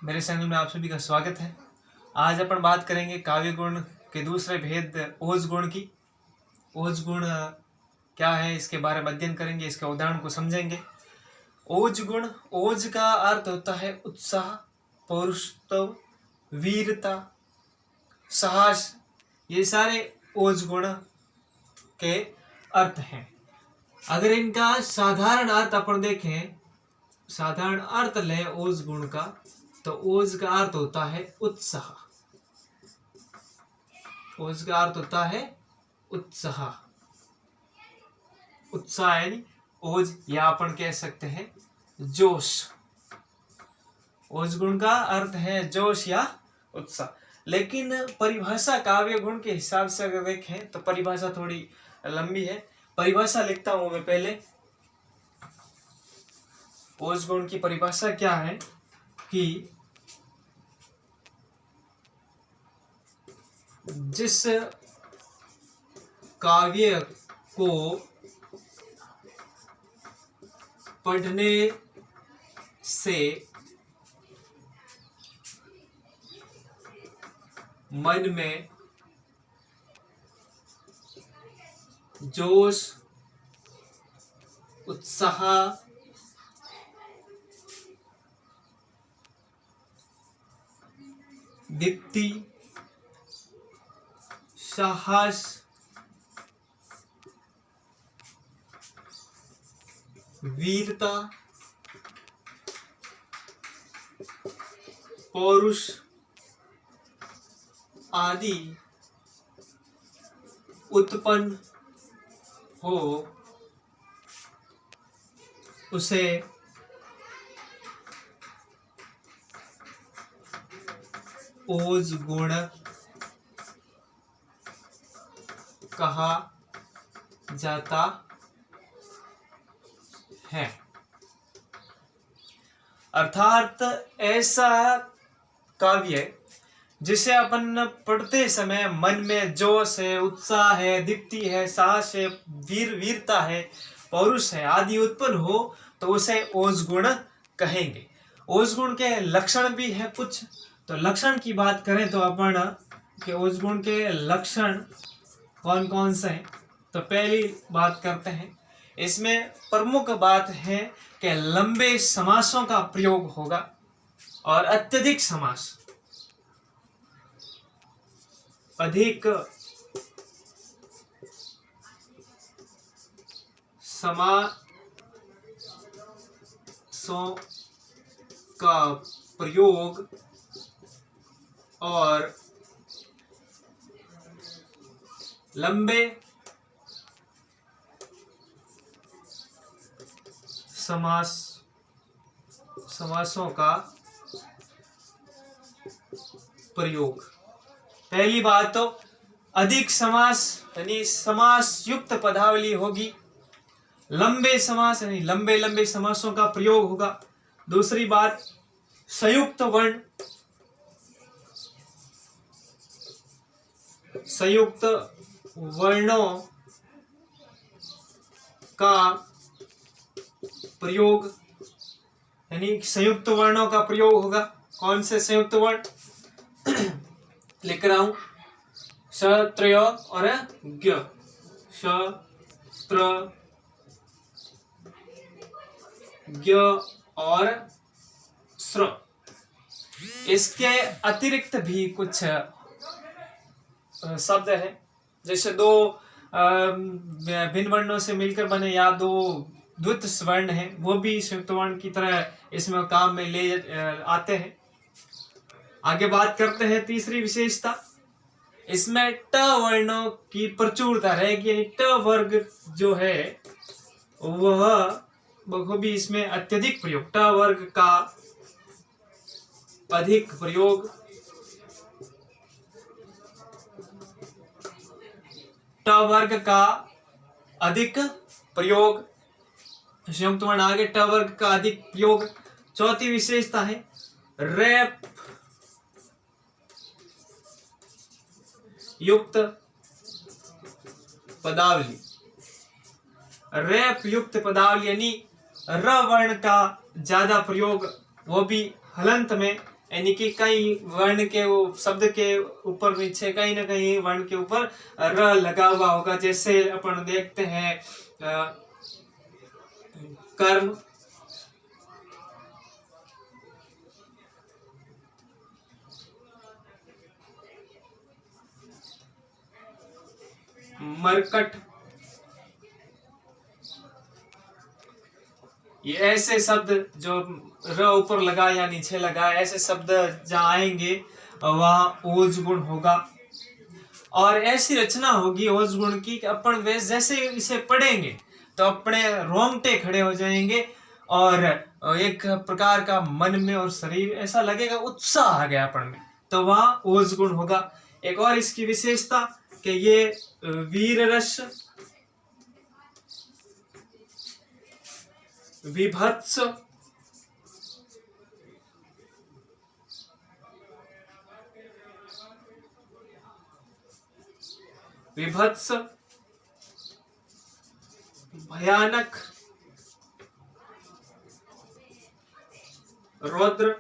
मेरे चैनल में आप सभी का स्वागत है। आज अपन बात करेंगे काव्य गुण के दूसरे भेद ओज गुण की। ओज गुण क्या है इसके बारे में अध्ययन करेंगे, इसके उदाहरण को समझेंगे। ओज गुण, ओज का अर्थ होता है उत्साह, पौरुषत्व, वीरता, साहस। ये सारे ओज गुण के अर्थ हैं। अगर इनका साधारण अर्थ अपन देखें, साधारण अर्थ ले ओज गुण का, तो ओज का अर्थ होता है उत्साह। ओज का अर्थ होता है उत्साह। उत्साह यानी ओज, या अपन कह सकते हैं जोश। ओज गुण का अर्थ है जोश या उत्साह। लेकिन परिभाषा काव्य गुण के हिसाब से अगर देखें तो परिभाषा थोड़ी लंबी है। परिभाषा लिखता हूं मैं पहले। ओज गुण की परिभाषा क्या है कि जिस काव्य को पढ़ने से मन में जोश, उत्साह, दीप्ति, साहस, वीरता, पौरुष आदि उत्पन्न हो, उसे ओज गुण कहा जाता है। अर्थात ऐसा काव्य जिसे अपन पढ़ते समय मन में जोश है, उत्साह है, दीप्ति है, साहस है, वीरता है, पौरुष है आदि उत्पन्न हो, तो उसे ओज गुण कहेंगे। ओज गुण के लक्षण भी है कुछ। तो लक्षण की बात करें तो अपन के ओज गुण के लक्षण कौन कौन से हैं, तो पहली बात करते हैं। इसमें प्रमुख बात है कि लंबे समासों का प्रयोग होगा और अत्यधिक समास, अधिक समासों का प्रयोग और लंबे समासों का प्रयोग। पहली बात तो अधिक समास यानी समास युक्त पदावली होगी। लंबे समास यानी लंबे लंबे समासों का प्रयोग होगा। दूसरी बात संयुक्त वर्ण, संयुक्त वर्णों का प्रयोग यानी संयुक्त वर्णों का प्रयोग होगा। कौन से संयुक्त वर्ण लिख रहा हूं? श, त्र और ज्ञ। श, त्र, ज्ञ और स्र। इसके अतिरिक्त भी कुछ शब्द है, जैसे दो भिन्न वर्णों से मिलकर बने या दो द्वित स्वर्ण है, वो भी संयुक्त वर्ण की तरह इसमें काम में ले आते हैं। आगे बात करते हैं तीसरी विशेषता। इसमें ट वर्णों की प्रचुरता रहेगी, यानी ट वर्ग जो है वह भी इसमें अत्यधिक प्रयोग, ट वर्ग का अधिक प्रयोग। ट वर्ग का अधिक प्रयोग, संयुक्त वर्ण आगे ट वर्ग का अधिक प्रयोग। चौथी विशेषता है रैप युक्त पदावली। रैप युक्त पदावली यानी र वर्ण का ज्यादा प्रयोग, वो भी हलंत में यानी कि कई वर्ण के शब्द के ऊपर नीचे कहीं ना कहीं वर्ण के ऊपर र लगा हुआ होगा। जैसे अपन देखते हैं कर्म, मरकट, ये ऐसे शब्द जो र ऊपर लगा या नीचे लगा, ऐसे शब्द जहाँ आएंगे वहाँ ओज गुण होगा। और ऐसी रचना होगी ओज गुण की कि अपन वे जैसे इसे पढ़ेंगे तो अपने रोंगटे खड़े हो जाएंगे और एक प्रकार का मन में और शरीर ऐसा लगेगा उत्साह आ गया अपन में, तो वहाँ ओज गुण होगा। एक और इसकी विशेषता कि ये वीर रस, विभत्स, विभत्स, भयानक, रौद्र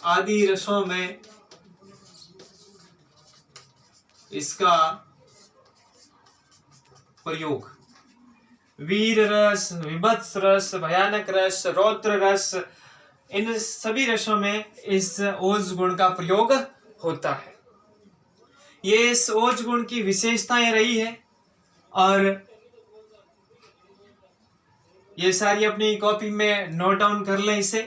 आदि रसों में इसका प्रयोग। वीर रस, विभत्स रस, भयानक रस, रौद्र रस, इन सभी रसों में इस ओज गुण का प्रयोग होता है। ये इस ओज गुण की विशेषताएं रही है और ये सारी अपनी कॉपी में नोट डाउन कर लें इसे।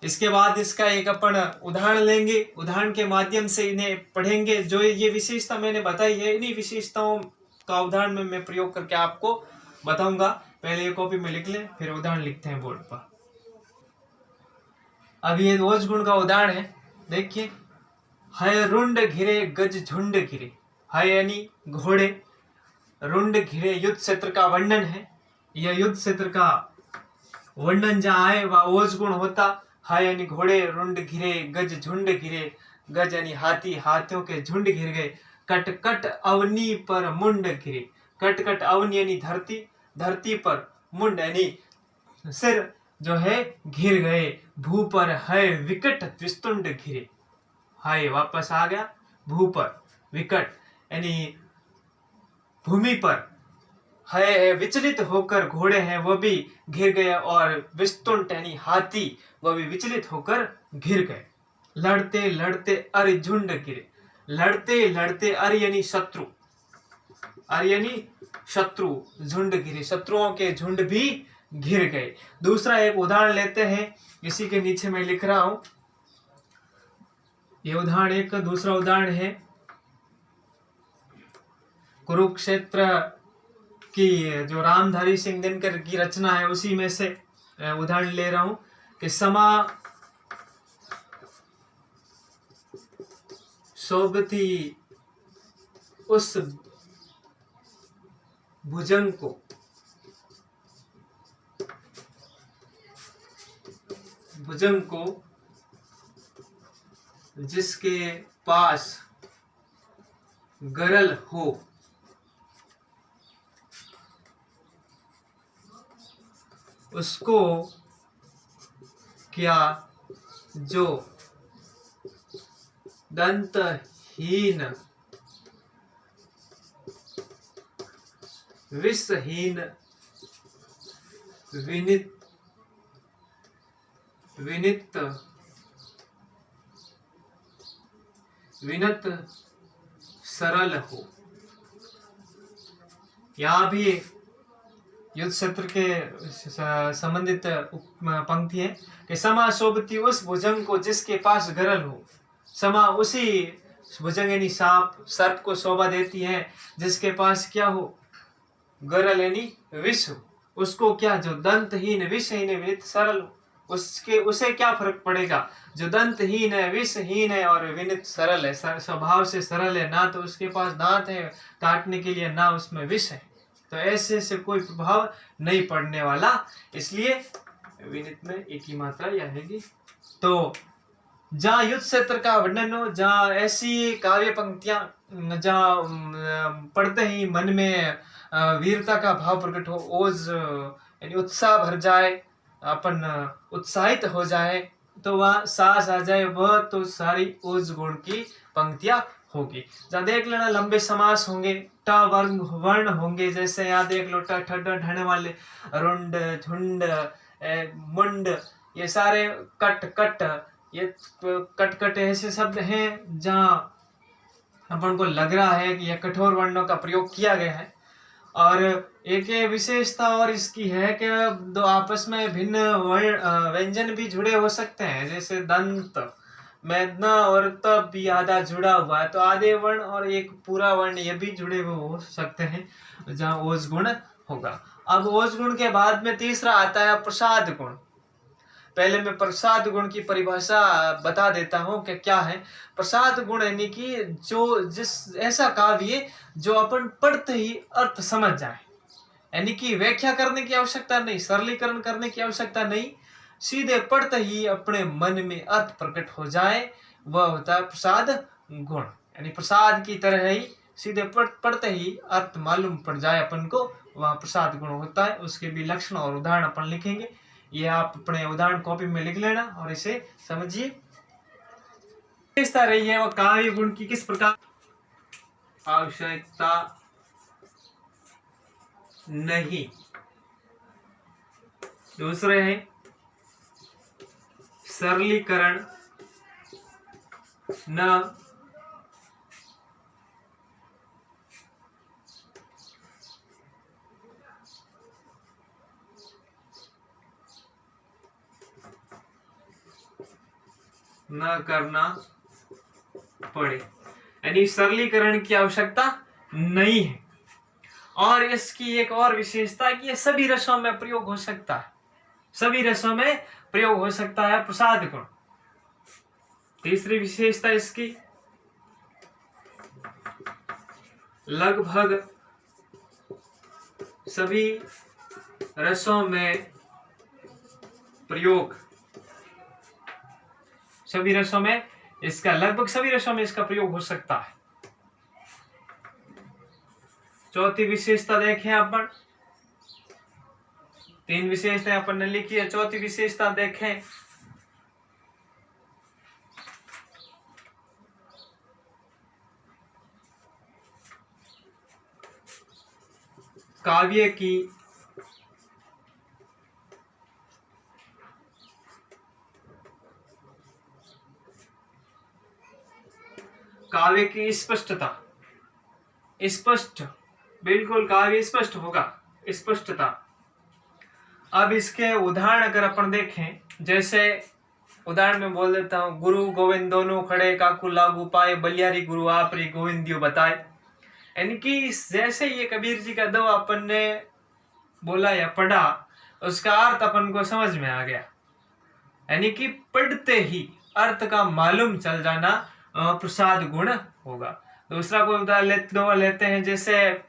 इसके बाद इसका एक अपन उदाहरण लेंगे, उदाहरण के माध्यम से इन्हें पढ़ेंगे। जो ये विशेषता मैंने बताई है, इन्हीं विशेषताओं का उदाहरण में मैं प्रयोग करके आपको बताऊंगा। पहले ये कॉपी में लिख लें, फिर उदाहरण लिखते हैं बोर्ड पर। अब ये ओज गुण का उदाहरण है, देखिए। हय रुंड घिरे गज झुंड घिरे, हय यानी घोड़े, रुंड घिरे युद्ध क्षेत्र का वर्णन है। यह युद्ध क्षेत्र का वर्णन जहाँ आए वह ओज गुण होता। हय यानी घोड़े, रुंड घिरे, गज झुंड घिरे, गज यानी हाथी, हाथियों के झुंड घिर गए। कट कट अवनी पर मुंड घिरे, कट कट अवनी यानी धरती, धरती पर मुंड यानी सिर जो है घिर गए। भू पर है विकट विस्तुंड घिरे, हाय वापस आ गया। भू पर विकट यानी भूमि पर, है विचलित होकर घोड़े हैं वो भी घिर गए, और विस्तुंड यानी हाथी वो भी विचलित होकर घिर गए। लड़ते लड़ते अर झुंड गिरे, लड़ते लड़ते अर यानी शत्रु, अर यानी शत्रु, झुंड गिरे, शत्रुओं के झुंड भी घिर गए। दूसरा एक उदाहरण लेते हैं, इसी के नीचे मैं लिख रहा हूं। ये उदाहरण एक दूसरा उदाहरण है कुरुक्षेत्र की, जो रामधारी सिंह दिनकर की रचना है उसी में से उदाहरण ले रहा हूं कि समा शोभती उस भुजंग को, भुजंग को जिसके पास गरल हो, उसको क्या जो दंतहीन विषहीन विनित विनित विनत सरल हो। यहाँ भी युद्ध क्षेत्र के संबंधित पंक्ति है कि समा शोभती उस भुजंग को जिसके पास गरल हो। समा उसी भुजंग यानी सांप, सर्प को शोभा देती है जिसके पास क्या हो, गरल यानी विष हो। उसको क्या जो दंतहीन विषहीन विनित सरल हो, उसके उसे क्या फर्क पड़ेगा। जो दंतहीन है, विषहीन है और विनित सरल है, स्वभाव से सरल है, ना तो उसके पास दांत है काटने के लिए, ना उसमें विष है, तो ऐसे से कोई प्रभाव नहीं पड़ने वाला। इसलिए विनित में एक ही मात्रा रहेगी। तो जहाँ युद्ध क्षेत्र का वर्णन हो, जहाँ ऐसी काव्य पंक्तियां जहाँ पढ़ते ही मन में वीरता का भाव प्रकट हो, ओज यानी उत्साह भर जाए, अपन उत्साहित हो जाए तो वह सास आ जाए, वह तो सारी ओज गुण की पंक्तियां होगी। जहाँ देख लेना लंबे समास होंगे, ट वर्ण होंगे, जैसे यहाँ देख लो ट ठ ड ढने वाले रुंड झुंड मुंड, ये सारे कट कट, ये कट कट ऐसे शब्द हैं जहाँ अपन को लग रहा है कि यह कठोर वर्णों का प्रयोग किया गया है। और एक विशेषता और इसकी है कि दो आपस में भिन्न व्यंजन भी जुड़े हो सकते हैं, जैसे दंत में न और त भी आधा जुड़ा हुआ है, तो आधे वर्ण और एक पूरा वर्ण ये भी जुड़े हुए हो सकते हैं जहाँ ओज गुण होगा। अब ओज गुण के बाद में तीसरा आता है प्रसाद गुण। पहले मैं प्रसाद गुण की परिभाषा बता देता हूँ कि क्या है। प्रसाद गुण यानी कि जिस ऐसा काव्य जो अपन पढ़ते ही अर्थ समझ जाए, यानी कि व्याख्या करने की आवश्यकता नहीं, सरलीकरण करने की आवश्यकता नहीं, सीधे पढ़ते ही अपने मन में अर्थ प्रकट हो जाए, वह होता है प्रसाद गुण। यानी प्रसाद की तरह ही सीधे पढ़ते ही अर्थ मालूम पड़ जाए अपन को, वह प्रसाद गुण होता है। उसके भी लक्षण और उदाहरण अपन लिखेंगे, ये आप अपने उदाहरण कॉपी में लिख लेना और इसे समझिए। विशेषता रही है वह काव्य गुण की किस प्रकार आवश्यकता नहीं। दूसरे है सरलीकरण न करना पड़े, यानी सरलीकरण की आवश्यकता नहीं है। और इसकी एक और विशेषता कि ये सभी रसों में प्रयोग हो सकता है, सभी रसों में प्रयोग हो सकता है प्रसाद गुण। तीसरी विशेषता इसकी लगभग सभी रसों में प्रयोग, सभी रसों में इसका, लगभग सभी रसों में इसका प्रयोग हो सकता है। चौथी विशेषता देखें अपन, तीन विशेषताएं अपन ने लिखी है, चौथी विशेषता देखें। काव्य की स्पष्टता, स्पष्ट, बिल्कुल काव्य स्पष्ट होगा, स्पष्टता। अब इसके उदाहरण अगर अपन देखें, जैसे उदाहरण में बोल देता हूं, गुरु गोविंद दोनों खड़े, काकू लागू पाए, बलियारी गुरु आप रे गोविंद दियो बताए। यानी कि जैसे ये कबीर जी का दो अपन ने बोला या पढ़ा, उसका अर्थ अपन को समझ में आ गया, यानी कि पढ़ते ही अर्थ का मालूम चल जाना प्रसाद गुण होगा। दूसरा कोई उदाहरण लेते हैं, जैसे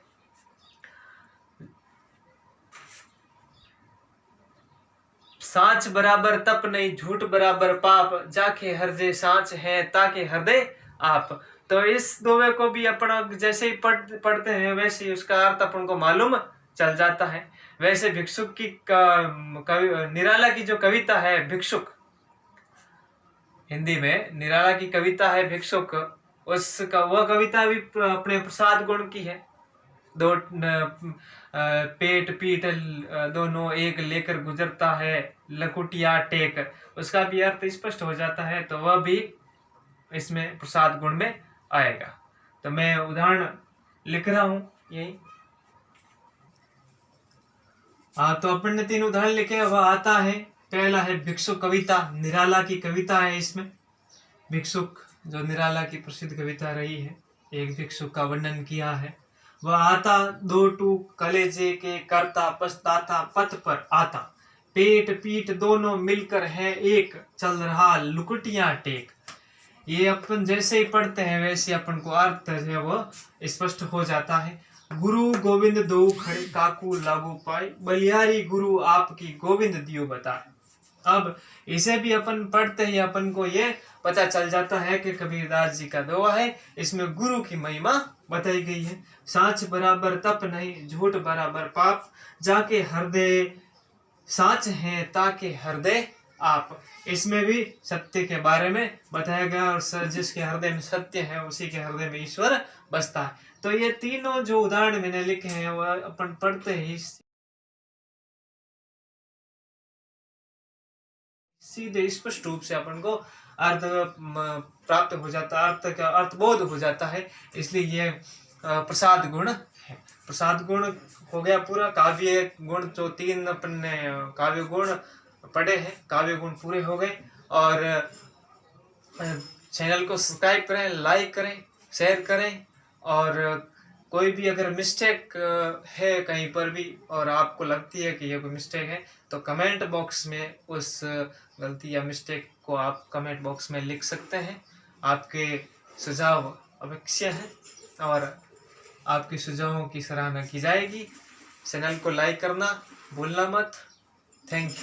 सांच बराबर तप नहीं, झूठ बराबर पाप, जाके हृदय सांच है ताके हृदय आप। तो इस दोवे को भी अपन जैसे ही पढ़ते हैं वैसे ही उसका अर्थ अपन को मालूम चल जाता है। वैसे भिक्षुक की निराला की जो कविता है भिक्षुक, हिंदी में निराला की कविता है भिक्षुक, उसका वह कविता भी अपने प्रसाद गुण की है। दो पेट पीठ दोनों एक लेकर गुजरता है, लकुटिया टेक, उसका भी अर्थ स्पष्ट हो जाता है, तो वह भी इसमें प्रसाद गुण में आएगा। तो मैं उदाहरण लिख रहा हूं यही। तो अपन ने तीन उदाहरण लिखे, वह आता है। पहला है भिक्षुक कविता, निराला की कविता है। इसमें भिक्षुक जो निराला की प्रसिद्ध कविता रही है, एक भिक्षुक का वर्णन किया है। वह आता दो टूक कलेजे के, करता पछताता पथ पर आता, पेट पीठ दोनों मिलकर है एक, चल रहा लुकुटियां टेक। ये अपन जैसे ही पढ़ते हैं वैसे अपन को अर्थ है वो स्पष्ट हो जाता है। गुरु गोविंद दो खड़े, काकू लागू पाए, बलियारी गुरु आपकी गोविंद दियो बताए। अब इसे भी अपन पढ़ते ही अपन को ये पता चल जाता है कि कबीरदास जी का दोहा है, इसमें गुरु की महिमा बताई गई है। सांच बराबर तप नहीं, झूठ बराबर पाप, जाके हृदय साच हैं ताके हृदय आप। इसमें भी सत्य के बारे में बताया गया, और जिसके हृदय में सत्य है उसी के हृदय में ईश्वर बसता है। तो ये तीनों जो उदाहरण मैंने लिखे हैं वह अपन पढ़ते ही सीधे स्पष्ट रूप से अपन को अर्थ प्राप्त हो जाता है, अर्थ का अर्थबोध हो जाता है। इसलिए ये प्रसाद गुण है। प्रसाद गुण हो गया पूरा। काव्य गुण जो 3 अपन ने काव्य गुण पढ़े हैं, काव्य गुण पूरे हो गए। और चैनल को सब्सक्राइब करें, लाइक करें, शेयर करें। और कोई भी अगर मिस्टेक है कहीं पर भी और आपको लगती है कि ये कोई मिस्टेक है, तो कमेंट बॉक्स में उस गलती या मिस्टेक को आप कमेंट बॉक्स में लिख सकते हैं। आपके सुझाव अपेक्षित हैं और आपके सुझावों की सराहना की जाएगी। चैनल को लाइक करना भूलना मत। Thank you.